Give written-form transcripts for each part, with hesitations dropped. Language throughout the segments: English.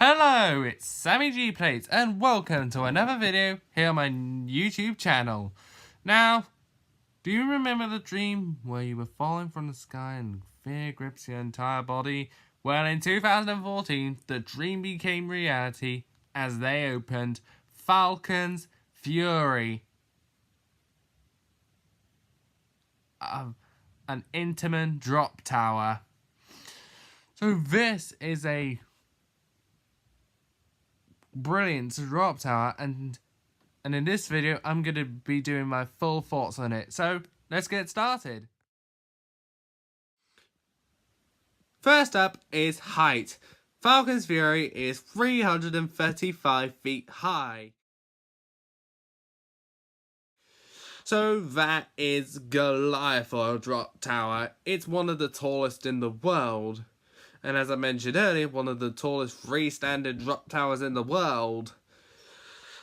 Hello, it's Sammy G Plays and welcome to another video here on my YouTube channel. Now, do you remember the dream where you were falling from the sky and fear grips your entire body? Well, in 2014, the dream became reality as they opened Falcons Fury. An intimate drop tower. So this is a brilliant drop tower, and in this video I'm going to be doing my full thoughts on it. So let's get started. First up is height. Falcons Fury is 335 feet high. So that is Goliath for a drop tower. It's one of the tallest in the world. And as I mentioned earlier, one of the tallest freestanding drop towers in the world.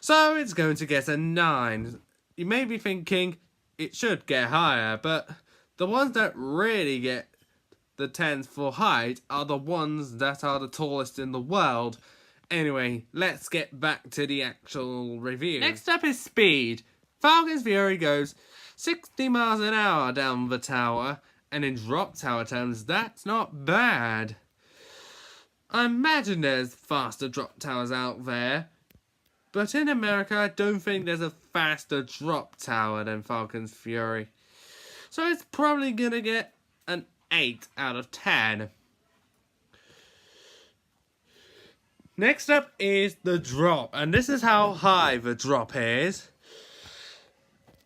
So it's going to get a 9. You may be thinking it should get higher, but the ones that really get the 10s for height are the ones that are the tallest in the world. Anyway, let's get back to the actual review. Next up is speed. Falcons Fury goes 60 miles an hour down the tower, and in drop tower terms, that's not bad. I imagine there's faster drop towers out there, but in America I don't think there's a faster drop tower than Falcons Fury. So it's probably gonna get an 8 out of 10. Next up is the drop, and this is how high the drop is.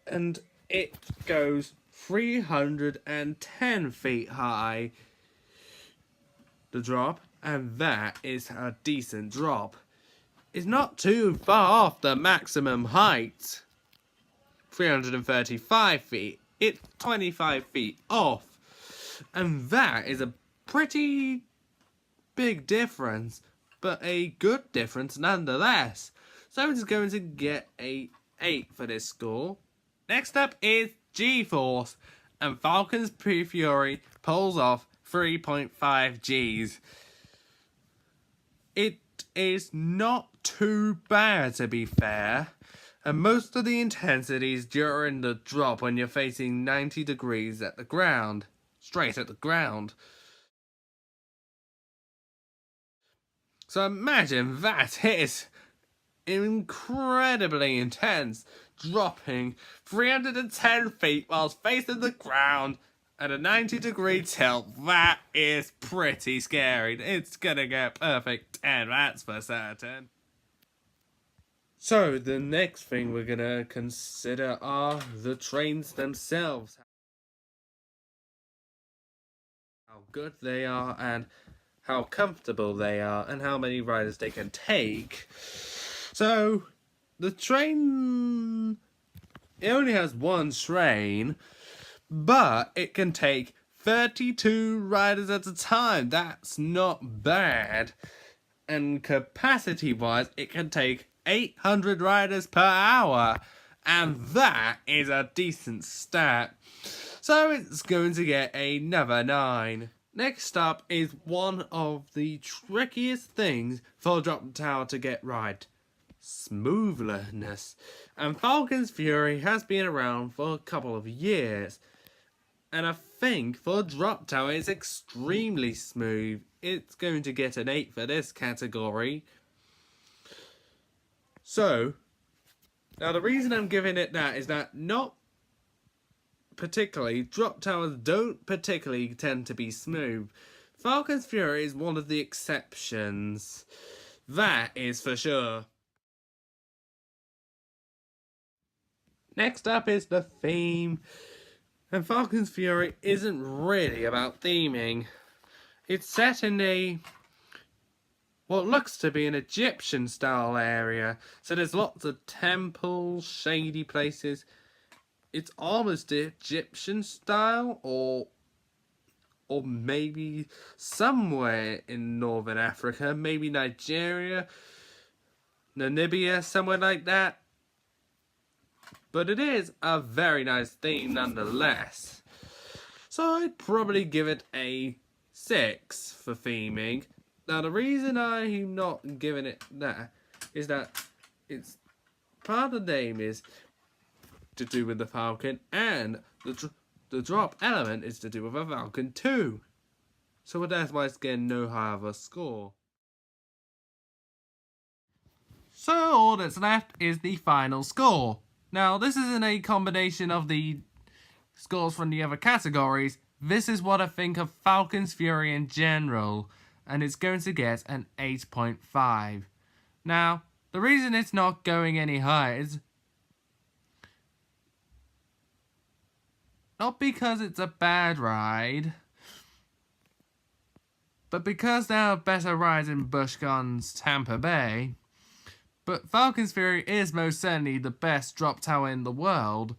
And it goes 310 feet high, the drop, and that is a decent drop. It's not too far off the maximum height, 335 feet. It's 25 feet off, and that is a pretty big difference, but a good difference nonetheless. So it's going to get a 8 for this score. Next up is G-Force, and Falcons Fury pulls off 3.5 Gs. It is not too bad, to be fair, and most of the intensity is during the drop when you're facing 90 degrees at the ground, straight at the ground. So imagine that is incredibly intense, dropping 310 feet whilst facing the ground at a 90-degree tilt. That is pretty scary. It's gonna get perfect 10, that's for certain. So the next thing we're gonna consider are the trains themselves. How good they are, and how comfortable they are, and how many riders they can take. So the train, it only has one train, but it can take 32 riders at a time. That's not bad. And capacity-wise, it can take 800 riders per hour. And that is a decent stat. So it's going to get another 9. Next up is one of the trickiest things for a drop tower to get right. Smoothness. And Falcons Fury has been around for a couple of years, and I think for a drop tower it's extremely smooth. It's going to get an 8 for this category. So now the reason I'm giving it that is that not particularly, drop towers don't particularly tend to be smooth. Falcons Fury is one of the exceptions, that is for sure. Next up is the theme, and Falcons Fury isn't really about theming. It's set in what looks to be an Egyptian style area, so there's lots of temples, shady places. It's almost Egyptian style, or maybe somewhere in Northern Africa, maybe Nigeria, Namibia, somewhere like that. But it is a very nice theme nonetheless. So I'd probably give it a 6 for theming. Now, the reason I'm not giving it that is that it's part of the name is to do with the Falcon, and the drop element is to do with a Falcon 2. So that's why it's getting no higher of a score. So all that's left is the final score. Now, this isn't a combination of the scores from the other categories. This is what I think of Falcons Fury in general, and it's going to get an 8.5. Now, the reason it's not going any higher is not because it's a bad ride, but because there are better rides in Busch Tampa Bay. But Falcons Fury is most certainly the best drop tower in the world.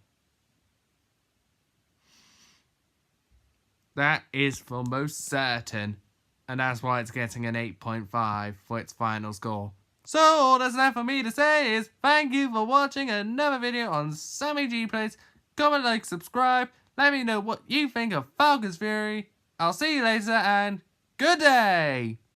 That is for most certain. And that's why it's getting an 8.5 for its final score. So all that's left for me to say is thank you for watching another video on Sammy G Plays. Comment, like, subscribe. Let me know what you think of Falcons Fury. I'll see you later and good day!